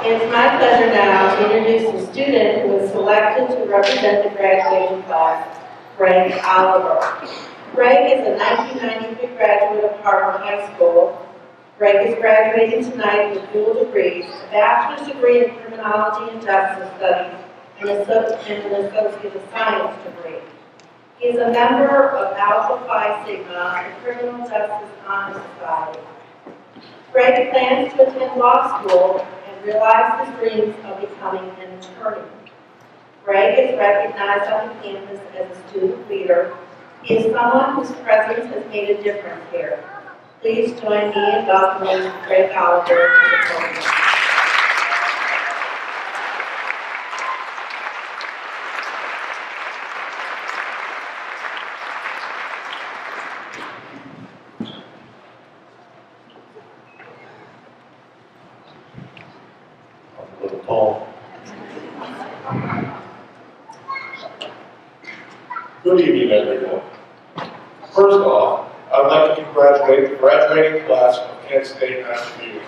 It's my pleasure now to introduce the student who was selected to represent the graduating class, Greg Oliver. Greg is a 1993 graduate of Harvard High School. Greg is graduating tonight with dual degrees, a bachelor's degree in criminology and justice studies, and an associate of science degree. He is a member of Alpha Phi Sigma, the Criminal Justice Honor Society. Greg plans to attend law school and realize his dreams of becoming an attorney. Greg is recognized on the campus as a student leader. He is someone whose presence has made a difference here. Please join me in welcoming Greg Oliver to the podium. Good evening, everyone. First off, I would like to congratulate the graduating class of Kent State, KSUA.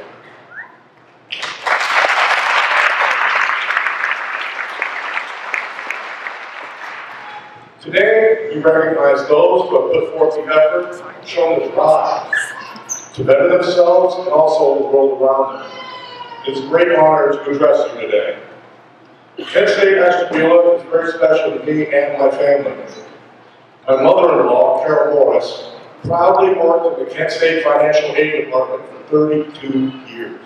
Today, we recognize those who have put forth the effort and shown the drive to better themselves and also the world around them. It's a great honor to address you today. Kent State, KSUA is very special to me and my family. My mother-in-law, Carol Morris, proudly worked in the Kent State Financial Aid Department for 32 years.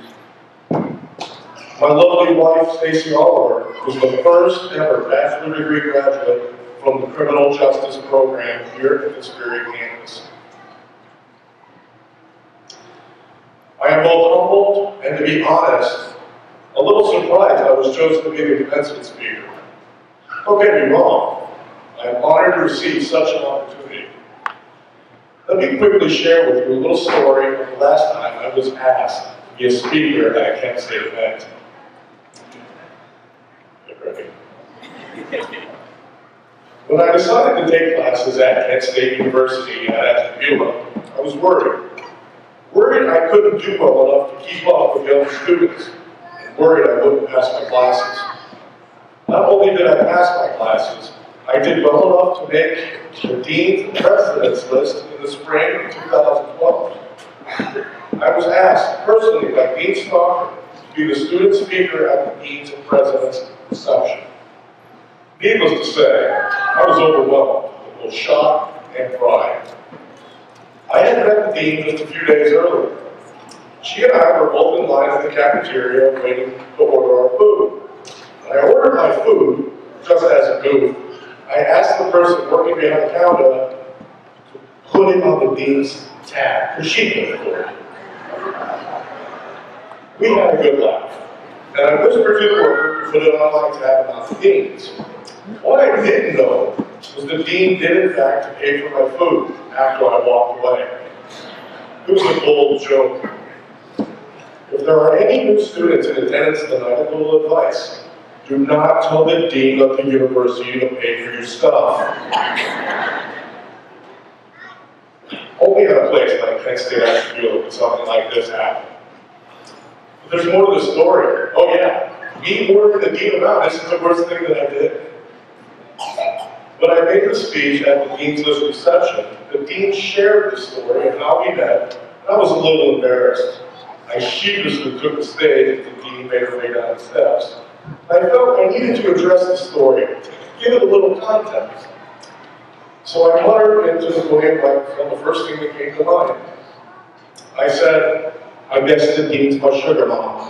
My lovely wife, Stacy Oliver, was the first ever bachelor degree graduate from the Criminal Justice Program here at the Superior campus. I am both humbled and, to be honest, a little surprised I was chosen to be the commencement speaker. Don't get me wrong. I am honored to receive such an opportunity. Let me quickly share with you a little story of the last time I was asked to be a speaker at a Kent State event. When I decided to take classes at Kent State University at KSUA, I was worried. Worried I couldn't do well enough to keep up with the other students, and worried I wouldn't pass my classes. Not only did I pass my classes, I did well enough to make the Dean's and President's list in the spring of 2012. I was asked personally by Dean Stockton to be the student speaker at the Dean's and President's reception. Needless to say, I was overwhelmed with both shock and pride. I had met the Dean just a few days earlier. She and I were both in line at the cafeteria waiting to order our food. When I ordered my food, just as a goof, I asked the person working behind the counter to put it on the Dean's tab, because she couldn't afford it. We had a good laugh, and I whispered to the worker to put it on my tab and not the Dean's. What I didn't know was the Dean did in fact pay for my food after I walked away. It was a bold joke. If there are any new students in attendance tonight, a little advice. Do not tell the Dean of the university to pay for your stuff. Only at a place like Kent State KSUA would something like this happen. But there's more to the story. Oh yeah, me ordering the Dean about this is the worst thing that I did. When I made the speech at the Dean's List reception, the Dean shared the story of how we met, and I was a little embarrassed. I sheepishly took the stage as the Dean made her way down the steps. I felt I needed to address the story, give it a little context. So I muttered into the lamplight on the first thing that came to mind. I said, I guess the Dean's my sugar mama.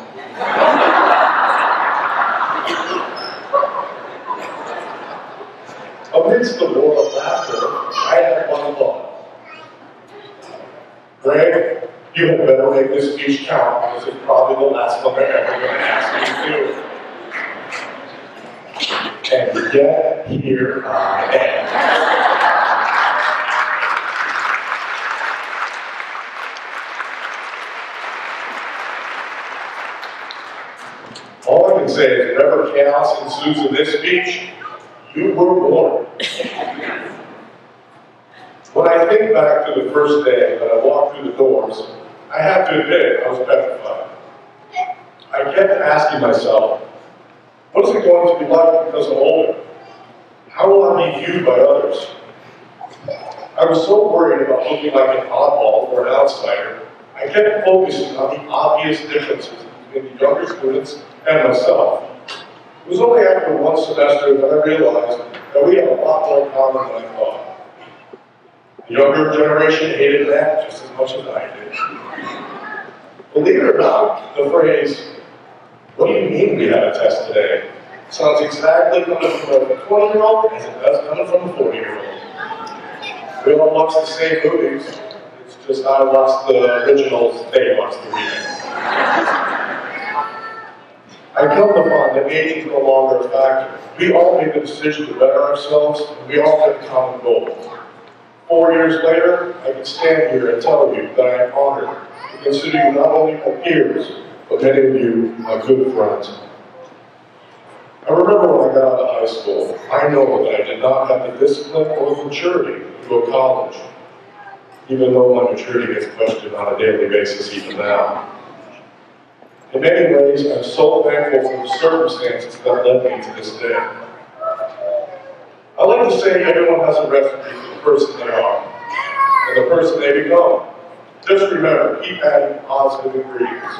Amidst the roar of laughter, I had one thought. Greg, you had better make this speech count, because it's probably the last one they're ever going to ask you to do. And yet, here I am. All I can say is whatever chaos ensues in this speech, you were born. When I think back to the first day that I walked through the doors, I have to admit I was petrified. I kept asking myself, what is it going to be like because I'm older? How will I be viewed by others? I was so worried about looking like an oddball or an outsider, I kept focusing on the obvious differences between the younger students and myself. It was only after one semester that I realized that we had a lot more in common than I thought. The younger generation hated math just as much as I did. Believe it or not, the phrase, "What do you mean we had a test today?" sounds exactly coming from a 20-year-old as it does coming from a 40-year-old. We all watch the same movies, it's just I watch the originals, they watch the remakes. I come to find that age is no longer a factor. We all make the decision to better ourselves, and we all have a common goal. 4 years later, I can stand here and tell you that I am honored to consider you not only my peers, but many of you my good friends. I remember when I got out of high school, I know that I did not have the discipline or the maturity to go to college, even though my maturity gets questioned on a daily basis even now. In many ways, I'm so thankful for the circumstances that led me to this day. I like to say everyone has a recipe for the person they are and the person they become. Just remember, keep adding positive ingredients.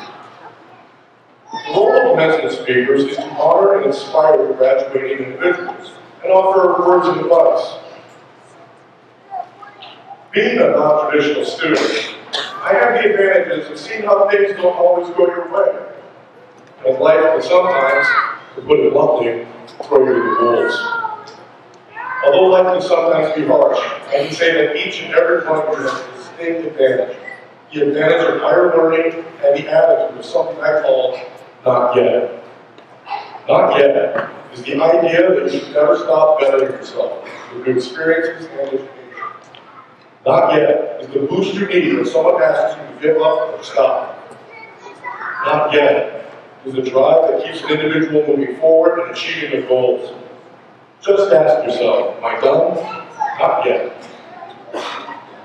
The role of commencement speakers is to honor and inspire graduating individuals and offer words of advice. Being a non-traditional student, I have the advantages of seeing how things don't always go your way. And life can sometimes, to put it bluntly, throw you to the wolves. Although life can sometimes be harsh, I can say that each and every one of you has a distinct advantage. The advantage of higher learning and the attitude of something I call not yet. Not yet is the idea that you should never stop bettering yourself with new experiences and education. Not yet is the boost you need when someone asks you to give up or stop. Not yet is the drive that keeps an individual moving forward and achieving their goals. Just ask yourself, am I done? Not yet.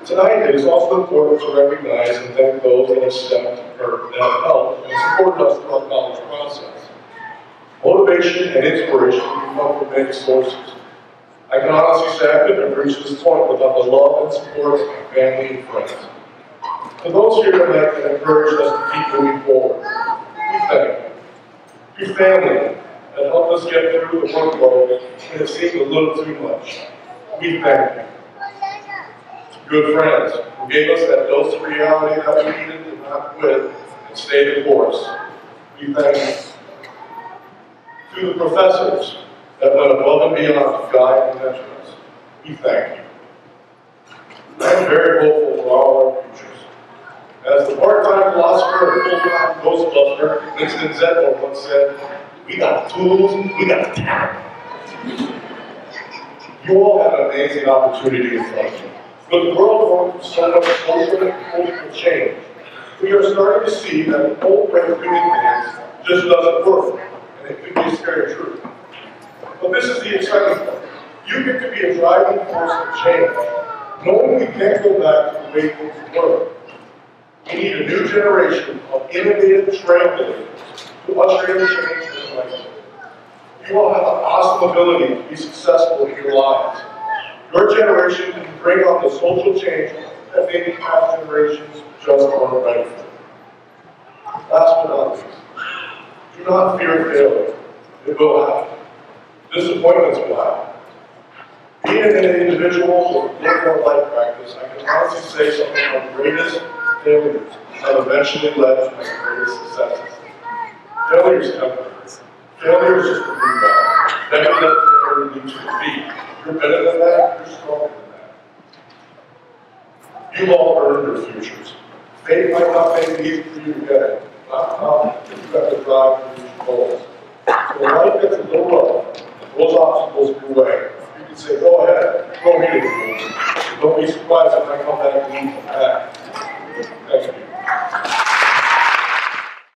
Tonight, it is also important to recognize and thank those that have stepped or that have helped and supported us through our college process. Motivation and inspiration come from many sources. I can honestly say I couldn't have reached this point without the love and support of my family and friends. To those here tonight that encouraged us to keep moving forward, we thank you. Your family that helped us get through the workload when it seemed a little too much, we thank you. Good friends who gave us that dose of reality that we needed to not quit and stay the course, we thank you. To the professors that went above and beyond to guide and mentor us, we thank you. I am very hopeful for all our futures. As the part-time philosopher and full-time Ghostbuster, Winston Zeddemore once said, we got the tools, we got the talent. You all have an amazing opportunity in front of you. With the world going through so much social and political change, we are starting to see that the old way of doing things just doesn't work, and it could be a scary truth. But this is the exciting part. You get to be a driving force of change, knowing we can't go back to the way things were. We need a new generation of innovative trailblazers to usher in change in life. You all have an awesome ability to be successful in your lives. Your generation can bring on the social change that maybe past generations just weren't ready for. Last but not least, do not fear failure. It will happen. Disappointments will happen. Being an individual with little life practice, I can honestly say some of my greatest failures have eventually led to my greatest successes. Failures have hurt. Failure is just a rebound. Never let failure lead to defeat. You're better than that, you're stronger than that. You all earned your futures. Fate might not make it easy for you to get it. Not confident, but you have to drive to reach your goals. So when life gets a little rough, those obstacles in your way, you can say, go ahead, throw me to the moon. Don't be surprised if I come back and lead you back.